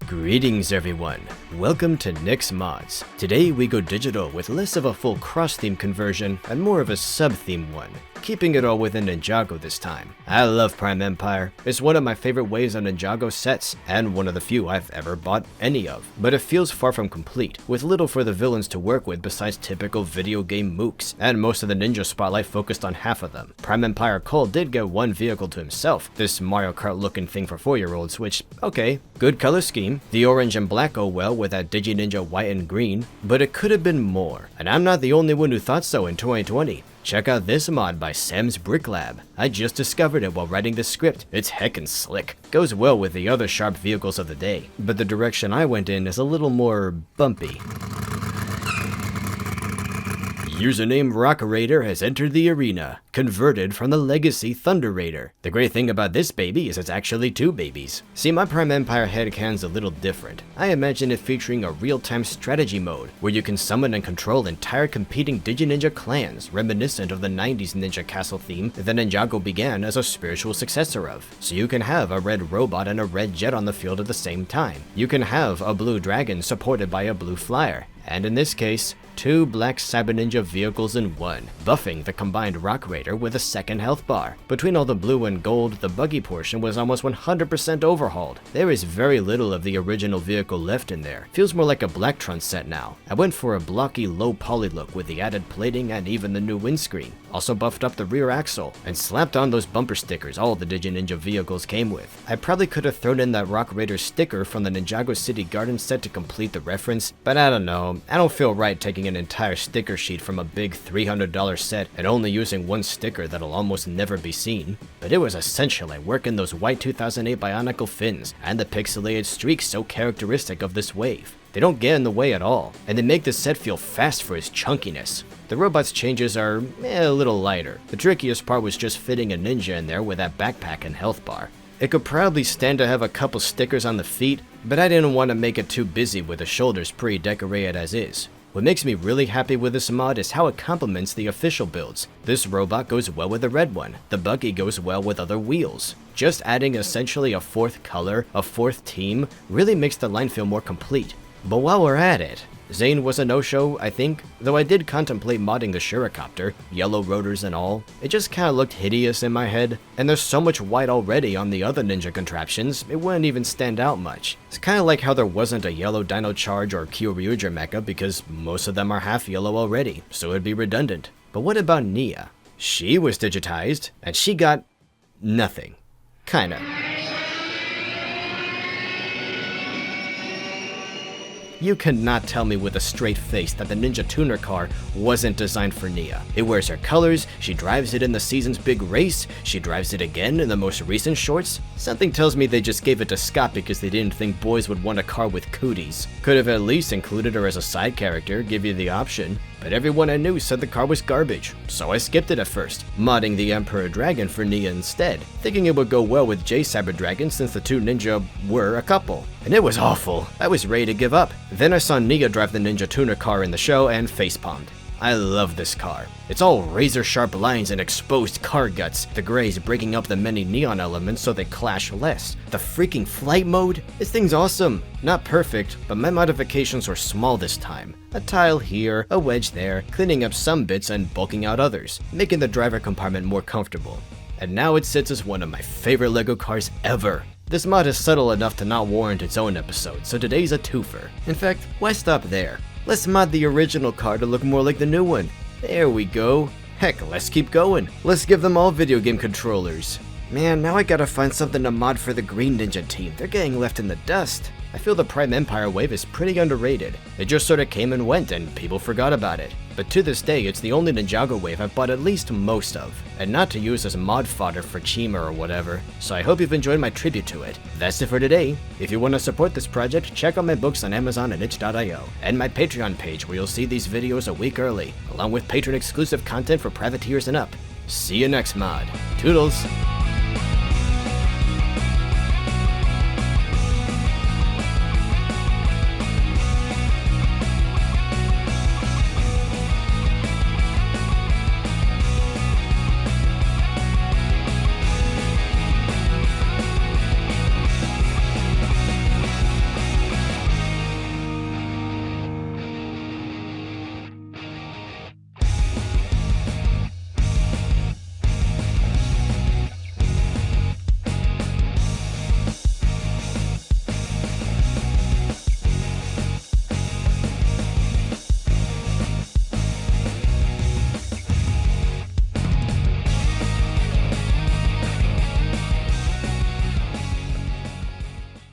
Greetings everyone, welcome to Nick's Mods. Today we go digital with less of a full cross-theme conversion and more of a sub-theme one, keeping it all within Ninjago this time. I love Prime Empire, it's one of my favorite waves on Ninjago sets, and one of the few I've ever bought any of, but it feels far from complete, with little for the villains to work with besides typical video game mooks, and most of the ninja spotlight focused on half of them. Prime Empire Cole did get one vehicle to himself, this Mario Kart looking thing for 4-year-olds, which, okay, good color scheme. The orange and black go well with that Digi Ninja white and green, but it could have been more, and I'm not the only one who thought so in 2020. Check out this mod by Sam's Brick Lab. I just discovered it while writing the script. It's heckin' slick. Goes well with the other sharp vehicles of the day, but the direction I went in is a little more bumpy. Username Rock Raider has entered the arena, converted from the legacy Thunder Raider. The great thing about this baby is it's actually two babies. See, my Prime Empire headcan's a little different. I imagine it featuring a real-time strategy mode, where you can summon and control entire competing Digi-Ninja clans, reminiscent of the 90s Ninja Castle theme that Ninjago began as a spiritual successor of. So you can have a red robot and a red jet on the field at the same time. You can have a blue dragon supported by a blue flyer. And in this case, two black Cyber Ninja vehicles in one, buffing the combined Rock Raider with a second health bar. Between all the blue and gold, the buggy portion was almost 100% overhauled. There is very little of the original vehicle left in there. Feels more like a Blacktron set now. I went for a blocky low poly look with the added plating and even the new windscreen. Also buffed up the rear axle and slapped on those bumper stickers all the Digi Ninja vehicles came with. I probably could have thrown in that Rock Raider sticker from the Ninjago City Garden set to complete the reference, but I don't know. I don't feel right taking an entire sticker sheet from a big $300 set and only using one sticker that'll almost never be seen. But it was essentially working those white 2008 Bionicle fins and the pixelated streaks so characteristic of this wave. They don't get in the way at all, and they make the set feel fast for its chunkiness. The robot's changes are a little lighter. The trickiest part was just fitting a ninja in there with that backpack and health bar. It could probably stand to have a couple stickers on the feet, but I didn't want to make it too busy with the shoulders pre-decorated as is. What makes me really happy with this mod is how it complements the official builds. This robot goes well with the red one, the buggy goes well with other wheels. Just adding essentially a fourth color, a fourth team, really makes the line feel more complete. But while we're at it, Zane was a no-show, I think, though I did contemplate modding the Shiricopter, yellow rotors and all. It just kinda looked hideous in my head, and there's so much white already on the other ninja contraptions, it wouldn't even stand out much. It's kinda like how there wasn't a yellow Dino Charge or Kyoryuger mecha because most of them are half yellow already, so it'd be redundant. But what about Nia? She was digitized, and she got nothing. Kinda. You cannot tell me with a straight face that the Ninja Tuner car wasn't designed for Nia. It wears her colors, she drives it in the season's big race, she drives it again in the most recent shorts. Something tells me they just gave it to Scott because they didn't think boys would want a car with cooties. Could have at least included her as a side character, give you the option. But everyone I knew said the car was garbage, so I skipped it at first, modding the Emperor Dragon for Nia instead, thinking it would go well with J Cyber Dragon since the two ninja were a couple. And it was awful. I was ready to give up. Then I saw Nia drive the Ninja Tuner car in the show and facepalmed. I love this car. It's all razor-sharp lines and exposed car guts, the grays breaking up the many neon elements so they clash less. The freaking flight mode? This thing's awesome. Not perfect, but my modifications were small this time. A tile here, a wedge there, cleaning up some bits and bulking out others, making the driver compartment more comfortable. And now it sits as one of my favorite LEGO cars ever. This mod is subtle enough to not warrant its own episode, so today's a twofer. In fact, why stop there? Let's mod the original car to look more like the new one. There we go. Heck, let's keep going. Let's give them all video game controllers. Man, now I gotta find something to mod for the Green Ninja team. They're getting left in the dust. I feel the Prime Empire wave is pretty underrated. It just sorta came and went and people forgot about it. But to this day, it's the only Ninjago wave I've bought at least most of, and not to use as mod fodder for Chima or whatever, so I hope you've enjoyed my tribute to it. That's it for today. If you want to support this project, check out my books on Amazon and itch.io, and my Patreon page where you'll see these videos a week early, along with patron exclusive content for private tiers and up. See you next mod. Toodles!